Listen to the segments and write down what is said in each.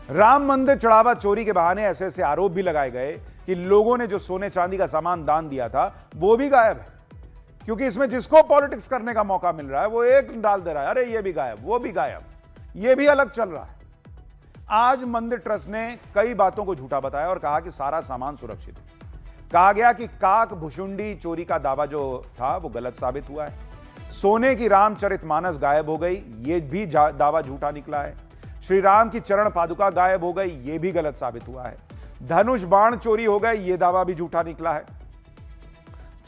राम मंदिर चढ़ावा चोरी के बहाने ऐसे ऐसे आरोप भी लगाए गए कि लोगों ने जो सोने चांदी का सामान दान दिया था वो भी गायब है, क्योंकि इसमें जिसको पॉलिटिक्स करने का मौका मिल रहा है वो एक डाल दे रहा है, अरे ये भी गायब, वो भी गायब, ये भी अलग चल रहा है। आज मंदिर ट्रस्ट ने कई बातों को झूठा बताया और कहा कि सारा सामान सुरक्षित है। कहा गया कि काक भुषुंडी चोरी का दावा जो था वो गलत साबित हुआ है। सोने की रामचरितमानस गायब हो गई, ये भी दावा झूठा निकला है। श्री राम की चरण पादुका गायब हो गई, ये भी गलत साबित हुआ है। धनुष बाण चोरी हो गए, ये दावा भी झूठा निकला है।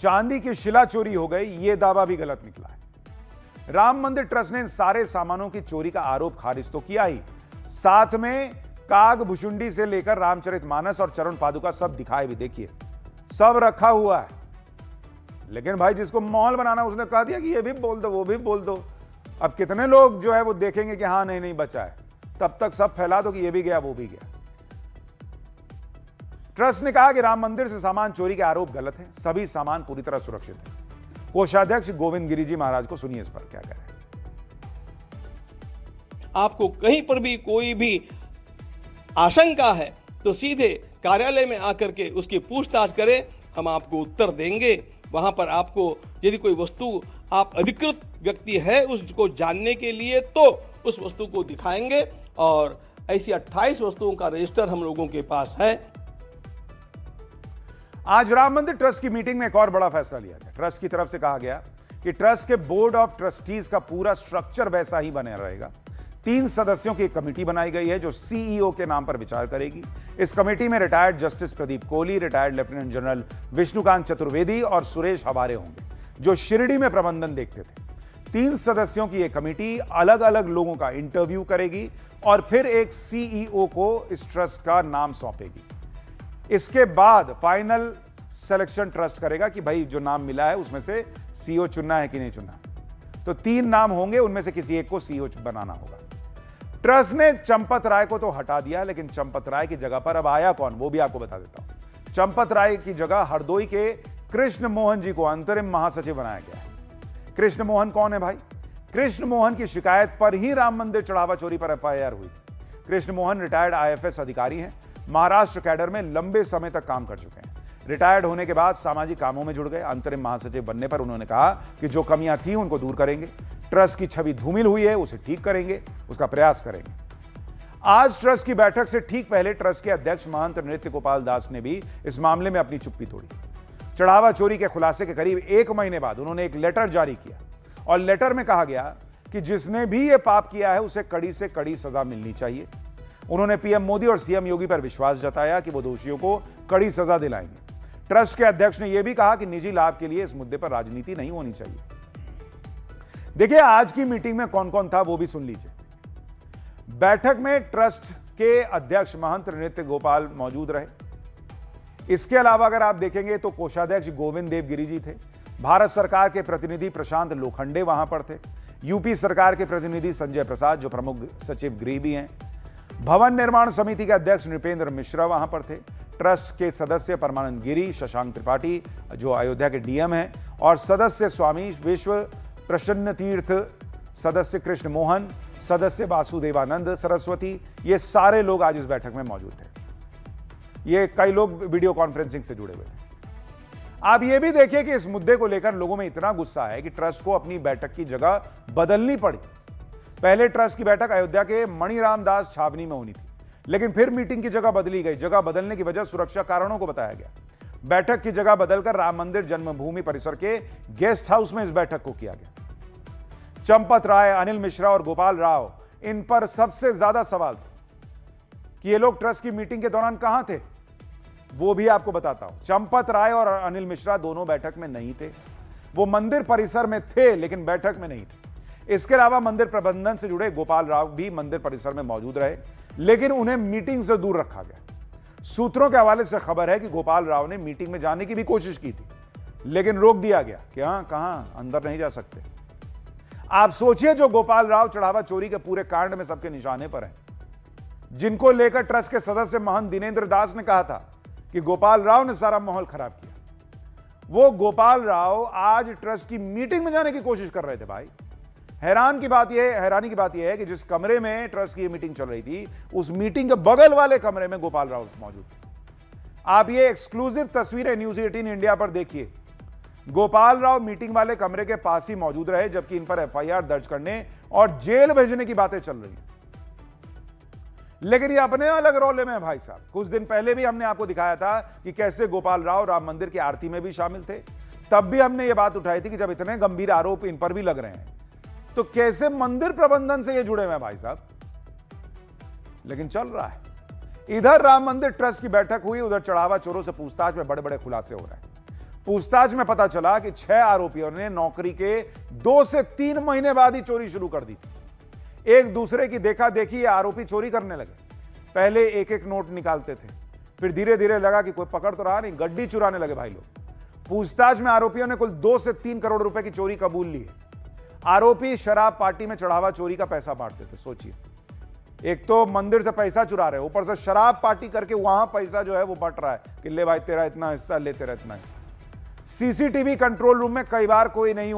चांदी की शिला चोरी हो गई, ये दावा भी गलत निकला है। राम मंदिर ट्रस्ट ने इन सारे सामानों की चोरी का आरोप खारिज तो किया ही, साथ में काग भुषुंडी से लेकर रामचरितमानस और चरण पादुका सब दिखाए भी, देखिए सब रखा हुआ है। लेकिन भाई जिसको माहौल बनाना उसने कह दिया कि ये भी बोल दो वो भी बोल दो। अब कितने लोग जो है वो देखेंगे कि हाँ नहीं बचा है, तब तक सब फैला दो कि ये भी गया वो भी गया। ट्रस्ट ने कहा कि राम मंदिर से सामान चोरी के आरोप गलत हैं, सभी सामान पूरी तरह सुरक्षित है। कोषाध्यक्ष गोविंद गिरी जी महाराज को सुनिए इस पर क्या कह रहे हैं। आपको कहीं पर भी कोई भी आशंका है तो सीधे कार्यालय में आकर के उसकी पूछताछ करें, हम आपको उत्तर देंगे। वहां पर आपको यदि कोई वस्तु आप अधिकृत व्यक्ति है उसको जानने के लिए तो उस वस्तु को दिखाएंगे, और ऐसी 28 वस्तुओं का रजिस्टर हम लोगों के पास है। आज राम मंदिर ट्रस्ट की मीटिंग में एक और बड़ा फैसला लिया गया। ट्रस्ट की तरफ से कहा गया कि ट्रस्ट के बोर्ड ऑफ ट्रस्टीज का पूरा स्ट्रक्चर वैसा ही बना रहेगा। 3 सदस्यों की एक कमेटी बनाई गई है जो सीईओ के नाम पर विचार करेगी। इस कमेटी में retired justice Pradeep Kohli, retired lieutenant general Vishnukant Chaturvedi और सुरेश हवारे होंगे, जो शिरडी में प्रबंधन देखते थे। 3 सदस्यों की यह कमेटी अलग अलग लोगों का इंटरव्यू करेगी और फिर एक सीईओ को इस ट्रस्ट का नाम सौंपेगी। इसके बाद फाइनल सिलेक्शन ट्रस्ट करेगा कि भाई जो नाम मिला है उसमें से सीईओ चुनना है कि नहीं चुनना। तो 3 नाम होंगे, उनमें से किसी एक को सीईओ बनाना होगा। ट्रस्ट ने चंपत राय को तो हटा दिया, लेकिन चंपत राय की जगह पर अब आया कौन वो भी आपको बता देता हूं। चंपत राय की जगह हरदोई के कृष्ण मोहन जी को अंतरिम महासचिव बनाया गया है। कृष्ण मोहन कौन है भाई? कृष्ण मोहन की शिकायत पर ही राम मंदिर चढ़ावा चोरी पर एफआईआर हुई। कृष्ण मोहन रिटायर्ड आईएफएस अधिकारी हैं, महाराष्ट्र कैडर में लंबे समय तक काम कर चुके हैं। रिटायर्ड होने के बाद सामाजिक कामों में जुड़ गए। अंतरिम महासचिव बनने पर उन्होंने कहा कि जो कमियां थी उनको दूर करेंगे, ट्रस्ट की छवि धूमिल हुई है उसे ठीक करेंगे, उसका प्रयास करेंगे। आज ट्रस्ट की बैठक से ठीक पहले ट्रस्ट के अध्यक्ष महंत नृत्य गोपाल दास ने भी इस मामले में अपनी चुप्पी तोड़ी। चढ़ावा चोरी के खुलासे के करीब 1 महीने बाद उन्होंने एक लेटर जारी किया और लेटर में कहा गया कि जिसने भी यह पाप किया है उसे कड़ी से कड़ी सजा मिलनी चाहिए। उन्होंने पीएम मोदी और सीएम योगी पर विश्वास जताया कि वो दोषियों को कड़ी सजा दिलाएंगे। ट्रस्ट के अध्यक्ष ने यह भी कहा कि निजी लाभ के लिए इस मुद्दे पर राजनीति नहीं होनी चाहिए। देखिए आज की मीटिंग में कौन कौन था वो भी सुन लीजिए। बैठक में ट्रस्ट के अध्यक्ष महंत नृत्य गोपाल मौजूद रहे। इसके अलावा अगर आप देखेंगे तो कोषाध्यक्ष गोविंद देव गिरी जी थे। भारत सरकार के प्रतिनिधि प्रशांत लोखंडे वहां पर थे। यूपी सरकार के प्रतिनिधि संजय प्रसाद जो प्रमुख सचिव गृह भी हैं। भवन निर्माण समिति के अध्यक्ष नृपेंद्र मिश्रा वहां पर थे। ट्रस्ट के सदस्य परमानंद गिरी, शशांक त्रिपाठी जो अयोध्या के डीएम हैं, और सदस्य स्वामी विश्व प्रसन्न तीर्थ, सदस्य कृष्ण मोहन, सदस्य वासुदेवानंद सरस्वती, ये सारे लोग आज इस बैठक में मौजूद थे। ये कई लोग वीडियो कॉन्फ्रेंसिंग से जुड़े हुए थे। आप ये भी देखिए कि इस मुद्दे को लेकर लोगों में इतना गुस्सा है कि ट्रस्ट को अपनी बैठक की जगह बदलनी पड़ी। पहले ट्रस्ट की बैठक अयोध्या के मणिराम दास छावनी में होनी थी, लेकिन फिर मीटिंग की जगह बदली गई। जगह बदलने की वजह सुरक्षा कारणों को बताया गया। बैठक की जगह बदलकर राम मंदिर जन्मभूमि परिसर के गेस्ट हाउस में इस बैठक को किया गया। चंपत राय, अनिल मिश्रा और गोपाल राव, इन पर सबसे ज्यादा सवाल था कि ये लोग ट्रस्ट की मीटिंग के दौरान कहां थे, वो भी आपको बताता हूं। चंपत राय और अनिल मिश्रा दोनों बैठक में नहीं थे। वो मंदिर परिसर में थे लेकिन बैठक में नहीं थे। इसके अलावा मंदिर प्रबंधन से जुड़े गोपाल राव भी मंदिर परिसर में मौजूद रहे, लेकिन उन्हें मीटिंग से दूर रखा गया। सूत्रों के हवाले से खबर है कि गोपाल राव ने मीटिंग में जाने की भी कोशिश की थी, लेकिन रोक दिया गया कि हां कहां, अंदर नहीं जा सकते। आप सोचिए जो गोपाल राव चढ़ावा चोरी के पूरे कांड में सबके निशाने पर हैं, जिनको लेकर ट्रस्ट के सदस्य महंत दिनेंद्र दास ने कहा था कि गोपाल राव ने सारा माहौल खराब किया, वो गोपाल राव आज ट्रस्ट की मीटिंग में जाने की कोशिश कर रहे थे भाई। हैरानी की बात यह है कि जिस कमरे में ट्रस्ट की मीटिंग चल रही थी, उस मीटिंग के बगल वाले कमरे में गोपाल राव मौजूद थे। आप ये एक्सक्लूसिव तस्वीरें न्यूज 18 इंडिया पर देखिए। गोपाल राव मीटिंग वाले कमरे के पास ही मौजूद रहे, जबकि इन पर एफआईआर दर्ज करने और जेल भेजने की बातें चल रही हैं। लेकिन ये अपने अलग रोले में है भाई साहब। कुछ दिन पहले भी हमने आपको दिखाया था कि कैसे गोपाल राव राम मंदिर की आरती में भी शामिल थे। तब भी हमने ये बात उठाई थी कि जब इतने गंभीर आरोप इन पर भी लग रहे हैं, तो कैसे मंदिर प्रबंधन से ये जुड़े हुए हैं भाई साहब। लेकिन चल रहा है। इधर राम मंदिर ट्रस्ट की बैठक हुई, उधर चढ़ावा चोरों से पूछताछ में बड़े बड़े खुलासे हो रहे हैं। पूछताछ में पता चला कि 6 आरोपियों ने नौकरी के 2 से 3 महीने बाद ही चोरी शुरू कर दी थी। एक दूसरे की देखा देखी ये आरोपी चोरी करने लगे। पहले एक एक नोट निकालते थे, फिर धीरे धीरे लगा कि कोई पकड़ तो रहा नहीं, गड्डी चुराने लगे भाई लोग। पूछताछ में आरोपियों ने कुल 2 से 3 करोड़ रुपए की चोरी कबूल ली है। आरोपी शराब पार्टी में चढ़ावा चोरी का पैसा बांटते थे। सोचिए, एक तो मंदिर से पैसा चुरा रहे, ऊपर से शराब पार्टी करके वहां पैसा जो है वो बंट रहा है कि ले भाई तेरा इतना हिस्सा, ले तेरा इतना हिस्सा। सीसीटीवी कंट्रोल रूम में कई बार कोई नहीं